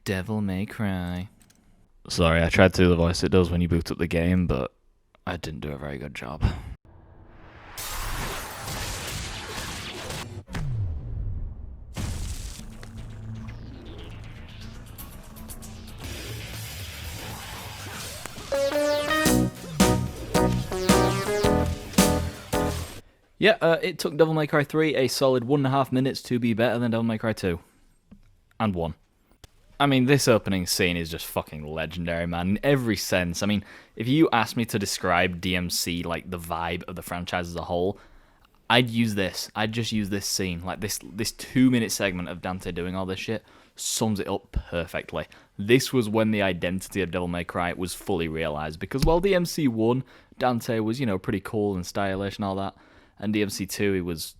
Devil May Cry. Sorry, I tried to do the voice it does when you boot up the game, but I didn't do a very good job. Yeah, it took Devil May Cry 3 a solid 1.5 minutes to be better than Devil May Cry 2. And 1. I mean, this opening scene is just fucking legendary, man, in every sense. I mean, if you asked me to describe DMC, like, the vibe of the franchise as a whole, I'd use this. I'd just use this scene. Like, this 2-minute segment of Dante doing all this shit sums it up perfectly. This was when the identity of Devil May Cry was fully realized, because while DMC 1, Dante was, you know, pretty cool and stylish and all that, and DMC 2, he was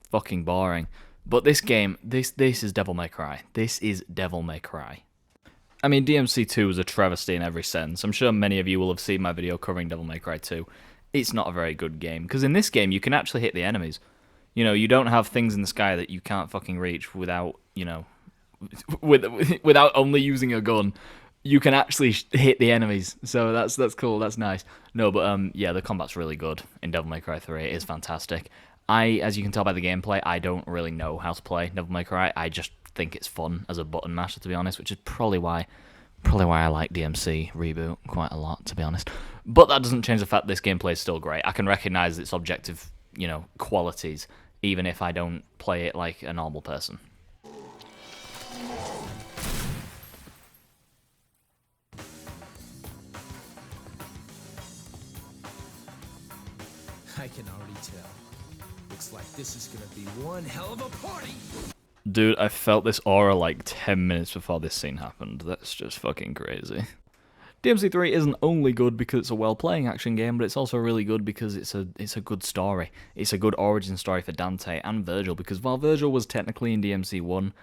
fucking boring. But this game, this is Devil May Cry. This is Devil May Cry. I mean, DMC 2 was a travesty in every sense. I'm sure many of you will have seen my video covering Devil May Cry 2. It's not a very good game, because in this game, you can actually hit the enemies. You know, you don't have things in the sky that you can't fucking reach without, you know, without only using a gun. You can actually hit the enemies, so that's cool, that's nice. No, but yeah, the combat's really good in Devil May Cry 3. It is fantastic. As you can tell by the gameplay, I don't really know how to play Devil May Cry. I just think it's fun as a button masher, to be honest, which is probably why I like DMC Reboot quite a lot, to be honest. But that doesn't change the fact this gameplay is still great. I can recognize its objective, you know, qualities, even if I don't play it like a normal person. I can already tell. Looks like this is gonna be one hell of a party! Dude, I felt this aura like 10 minutes before this scene happened. That's just fucking crazy. DMC 3 isn't only good because it's a well-playing action game, but it's also really good because it's a good story. It's a good origin story for Dante and Virgil, because while Virgil was technically in DMC 1,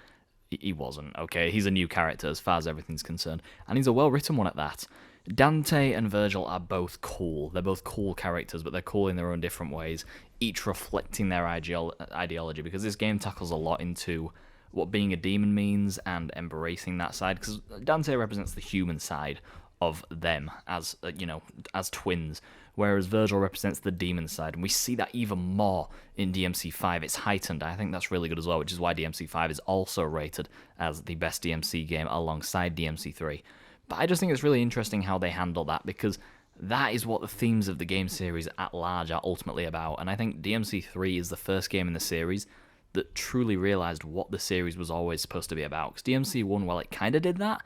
he wasn't, okay? He's a new character as far as everything's concerned, and he's a well-written one at that. Dante and Virgil are both cool. They're both cool characters, but they're cool in their own different ways, each reflecting their ideology, because this game tackles a lot into what being a demon means and embracing that side, because Dante represents the human side of them as, you know, as twins, whereas Virgil represents the demon side, and we see that even more in DMC 5. It's heightened. I think that's really good as well, which is why DMC 5 is also rated as the best DMC game alongside DMC 3. But I just think it's really interesting how they handle that, because that is what the themes of the game series at large are ultimately about, and I think DMC 3 is the first game in the series that truly realised what the series was always supposed to be about. Because DMC 1, while it kind of did that,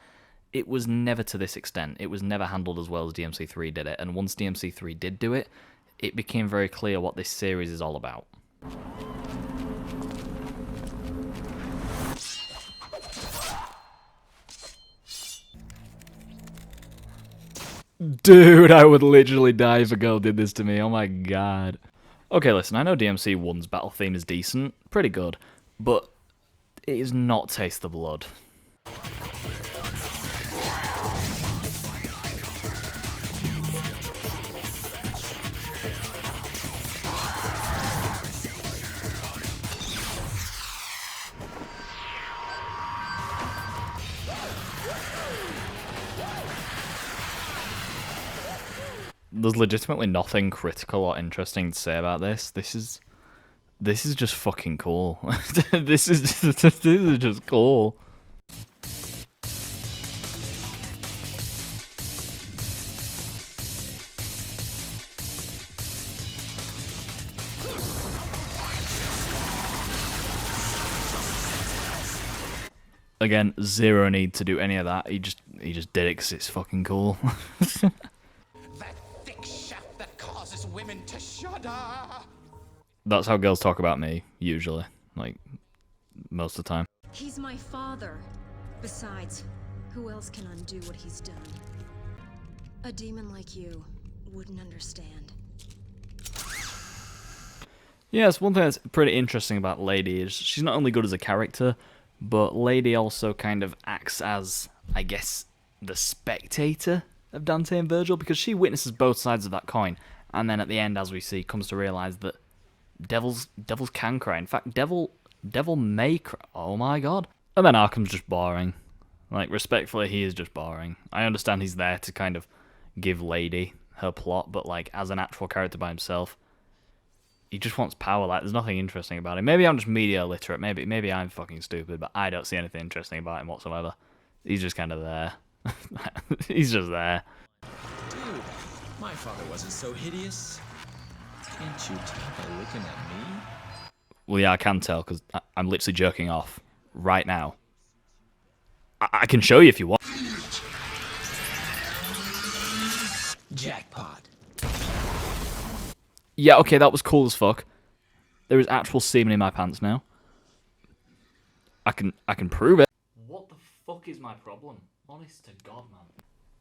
it was never to this extent. It was never handled as well as DMC 3 did it, and once DMC 3 did do it, it became very clear what this series is all about. Dude, I would literally die if a girl did this to me. Oh my god. Okay, listen, I know DMC 1's battle theme is decent, pretty good, but it is not Taste the Blood. There's legitimately nothing critical or interesting to say about this. This is just fucking cool. this is just cool. Again, zero need to do any of that. He just did it because it's fucking cool. Women to shudder. That's how girls talk about me, usually. Like, most of the time. He's my father. Besides, who else can undo what he's done? A demon like you wouldn't understand. Yes, one thing that's pretty interesting about Lady is she's not only good as a character, but Lady also kind of acts as, I guess, the spectator of Dante and Virgil, because she witnesses both sides of that coin. And then at the end, as we see, comes to realise that devils can cry. In fact, devil may cry. Oh my god. And then Arkham's just boring. Like, respectfully, he is just boring. I understand he's there to kind of give Lady her plot, but, like, as an actual character by himself, he just wants power. Like, there's nothing interesting about him. Maybe I'm just media illiterate. Maybe I'm fucking stupid, but I don't see anything interesting about him whatsoever. He's just kind of there. He's just there. Dude, my father wasn't so hideous. Can't you tell by looking at me? Well, yeah, I can tell, because I'm literally jerking off right now. I can show you if you want. Jackpot. Yeah, okay, that was cool as fuck. There is actual semen in my pants now. I can prove it. What the fuck is my problem? Honest to God,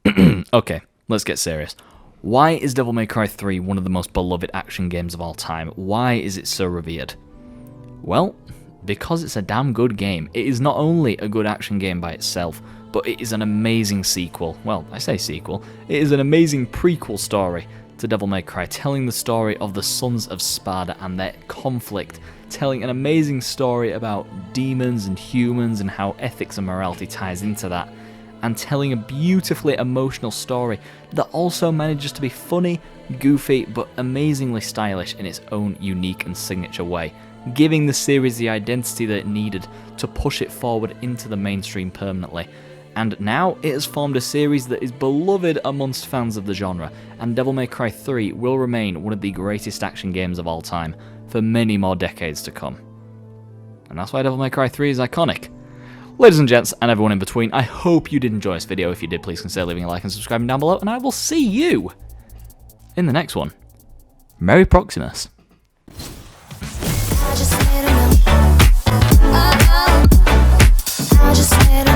man. Okay, let's get serious. Why is Devil May Cry 3 one of the most beloved action games of all time? Why is it so revered? Well, because it's a damn good game. It is not only a good action game by itself, but it is an amazing sequel. Well, I say sequel. It is an amazing prequel story to Devil May Cry, telling the story of the Sons of Sparda and their conflict, telling an amazing story about demons and humans and how ethics and morality ties into that, and telling a beautifully emotional story that also manages to be funny, goofy, but amazingly stylish in its own unique and signature way, giving the series the identity that it needed to push it forward into the mainstream permanently. And now it has formed a series that is beloved amongst fans of the genre, and Devil May Cry 3 will remain one of the greatest action games of all time for many more decades to come. And that's why Devil May Cry 3 is iconic. Ladies and gents, and everyone in between, I hope you did enjoy this video. If you did, please consider leaving a like and subscribing down below, and I will see you in the next one. Merry Proximus. I just made